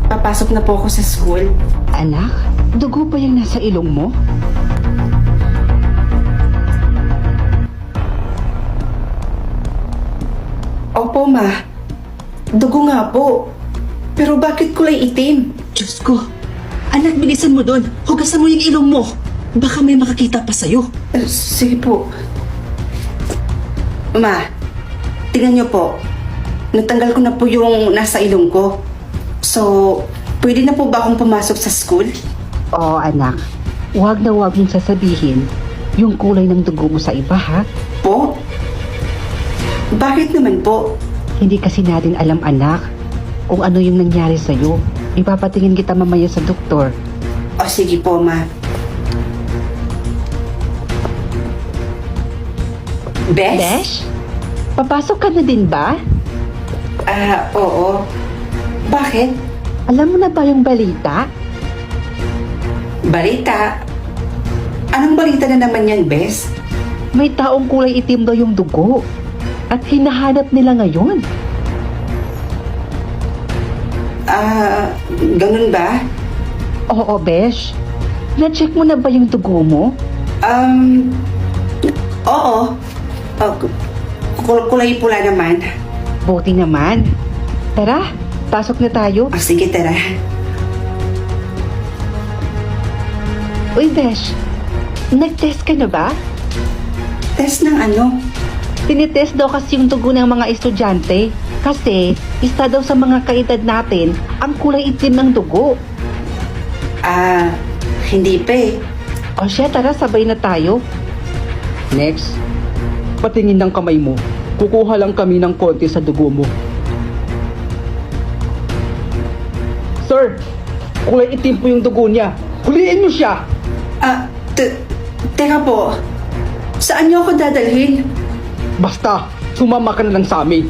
papasok na po ako sa school. Anak, dugo pa yung nasa ilong mo? Opo, ma. Dugo nga po. Pero bakit kulay itim? Diyos ko! Anak, bilisan mo doon. Hugasan mo yung ilong mo. Baka may makakita pa sa'yo. Sige po. Ma, tingnan niyo po. Natanggal ko na po yung nasa ilong ko. So, pwede na po ba akong pumasok sa school? Oo, anak. Huwag na huwag mong sasabihin yung kulay ng dugo mo sa iba, ha? Po? Bakit naman po? Hindi kasi natin alam, anak, kung ano yung nangyari sa'yo. Ipapatingin kita mamaya sa doktor. O sige po, ma. Bes? Besh? Papasok ka na din ba? Oo. Bakit? Alam mo na ba yung balita? Balita? Anong balita na naman yan, Bes? May taong kulay itim daw yung dugo. At hinahanap nila ngayon. Ganun ba? Oo, Besh. Na-check mo na ba yung dugo mo? Oo. Kulay pula naman. Buti naman. Tara, pasok na tayo. Sige, tara. Uy, Besh. Nag-test ka na ba? Test ng ano? Tinitest daw kasi yung dugo ng mga estudyante. Kasi, isa daw sa mga kaedad natin ang kulay itim ng dugo. Hindi pa eh. O siya, tara, sabay na tayo. Next, patingin ng kamay mo. Kukuha lang kami ng konti sa dugo mo. Sir, kulay itim po yung dugo niya. Huliin niyo siya! Teka po. Saan niyo ako dadalhin? Basta, sumama ka na lang sa amin.